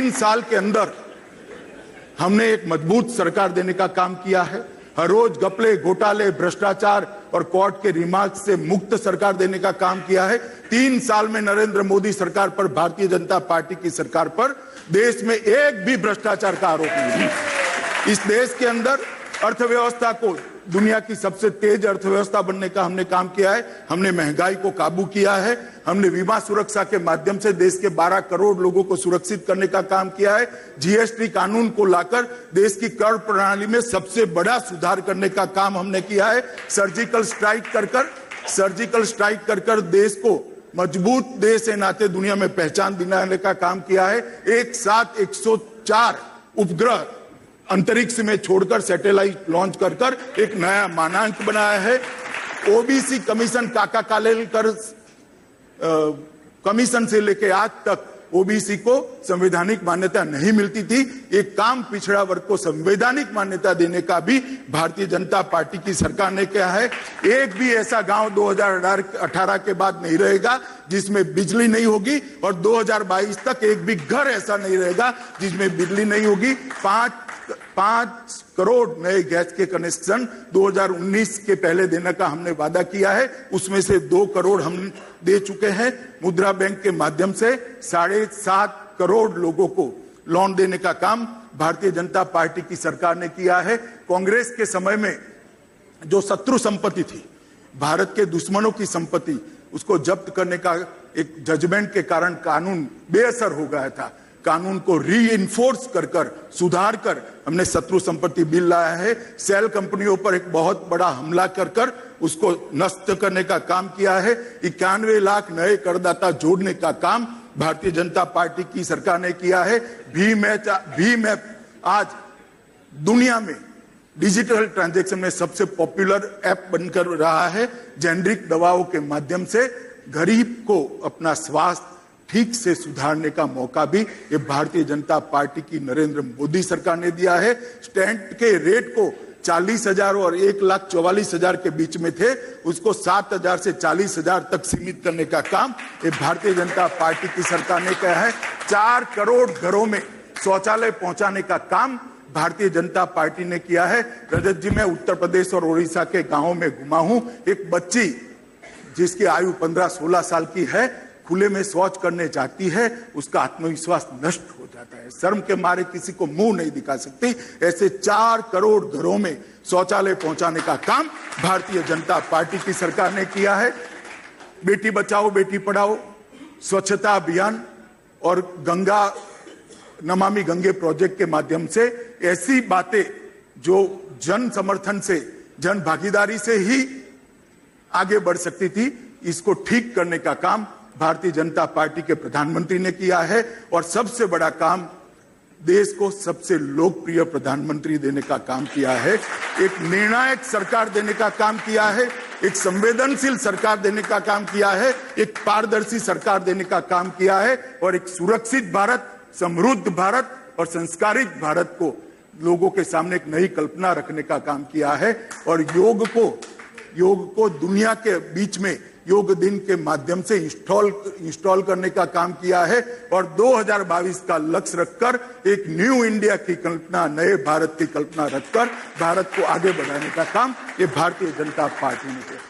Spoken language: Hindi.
3 साल के अंदर हमने एक मजबूत सरकार देने का काम किया है। हर रोज घपले, घोटाले, भ्रष्टाचार और कोर्ट के रिमार्क से मुक्त सरकार देने का काम किया है। 3 साल में नरेंद्र मोदी सरकार पर, भारतीय जनता पार्टी की सरकार पर देश में एक भी भ्रष्टाचार का आरोप नहीं है। इस देश के अंदर अर्थव्यवस्था को दुनिया की सबसे तेज अर्थव्यवस्था बनने का हमने काम किया है। हमने महंगाई को काबू किया है। हमने बीमा सुरक्षा के माध्यम से देश के 12 करोड़ लोगों को सुरक्षित करने का काम किया है। जीएसटी कानून को लाकर देश की कर प्रणाली में सबसे बड़ा सुधार करने का काम हमने किया है। सर्जिकल स्ट्राइक कर देश को मजबूत देश के नाते दुनिया में पहचान दिलाने का काम किया है। एक साथ 104 उपग्रह अंतरिक्ष में छोड़कर, सैटेलाइट लॉन्च कर एक नया मानांक बनाया है। ओबीसी कमीशन, काका कालेलकर कमीशन से लेके आज तक ओबीसी को संवैधानिक मान्यता नहीं मिलती थी। एक काम पिछड़ा वर्ग को संवैधानिक मान्यता देने का भी भारतीय जनता पार्टी की सरकार ने किया है। एक भी ऐसा गांव 2018 के बाद नहीं रहेगा जिसमें बिजली नहीं होगी, और 2022 तक एक भी घर ऐसा नहीं रहेगा जिसमें बिजली नहीं होगी। 5 करोड़ नए गैस के कनेक्शन 2019 के पहले देने का हमने वादा किया है, उसमें से 2 करोड़ हम दे चुके हैं। मुद्रा बैंक के माध्यम से 7.5 करोड़ लोगों को लोन देने का काम भारतीय जनता पार्टी की सरकार ने किया है। कांग्रेस के समय में जो शत्रु संपत्ति थी, भारत के दुश्मनों की संपत्ति, उसको जब्त करने का एक जजमेंट के कारण कानून बेअसर हो गया था। कानून को रीइंफोर्स कर सुधार कर हमने शत्रु संपत्ति बिल लाया है। सेल कंपनियों पर एक बहुत बड़ा हमला कर उसको नष्ट करने का काम किया है। 91 लाख नए करदाता जोड़ने का काम भारतीय जनता पार्टी की सरकार ने किया है। भीम ऐप आज दुनिया में डिजिटल ट्रांजैक्शन में सबसे पॉपुलर ऐप बनकर रहा है। जेनरिक दवाओं के माध्यम से गरीब को अपना स्वास्थ्य ठीक से सुधारने का मौका भी ये भारतीय जनता पार्टी की नरेंद्र मोदी सरकार ने दिया है। स्टैंड के रेट को 40,000 और 1,44,000 के बीच में थे, उसको 7,000 से 40,000 तक सीमित करने का काम ये भारतीय जनता पार्टी की सरकार ने किया है। 4 करोड़ घरों में शौचालय पहुंचाने का काम भारतीय जनता पार्टी ने किया है। रजत जी, मैं उत्तर प्रदेश और ओडिशा के गांवों में घुमा हूं। एक बच्ची जिसकी आयु 15-16 साल की है, खुले में शौच करने जाती है, उसका आत्मविश्वास नष्ट हो जाता है। शर्म के मारे किसी को मुंह नहीं दिखा सकती। ऐसे 4 करोड़ घरों में शौचालय पहुंचाने का काम भारतीय जनता पार्टी की सरकार ने किया है। बेटी बचाओ बेटी पढ़ाओ, स्वच्छता अभियान और नमामि गंगे प्रोजेक्ट के माध्यम से ऐसी बातें जो जन समर्थन से, जन भागीदारी से ही आगे बढ़ सकती थी, इसको ठीक करने का काम भारतीय जनता पार्टी के प्रधानमंत्री ने किया है। और सबसे बड़ा काम, देश को सबसे लोकप्रिय प्रधानमंत्री देने का काम किया है। एक निर्णायक सरकार देने का काम किया है, एक संवेदनशील सरकार देने का काम किया है, एक पारदर्शी सरकार देने का काम किया है, और एक सुरक्षित भारत, समृद्ध भारत और संस्कारित भारत को लोगों के सामने एक नई कल्पना रखने का काम किया है। और योग को दुनिया के बीच में योग दिन के माध्यम से इंस्टॉल करने का काम किया है। और 2022 का लक्ष्य रखकर एक न्यू इंडिया की कल्पना, नए भारत की कल्पना रखकर भारत को आगे बढ़ाने का काम ये भारतीय जनता पार्टी ने किया।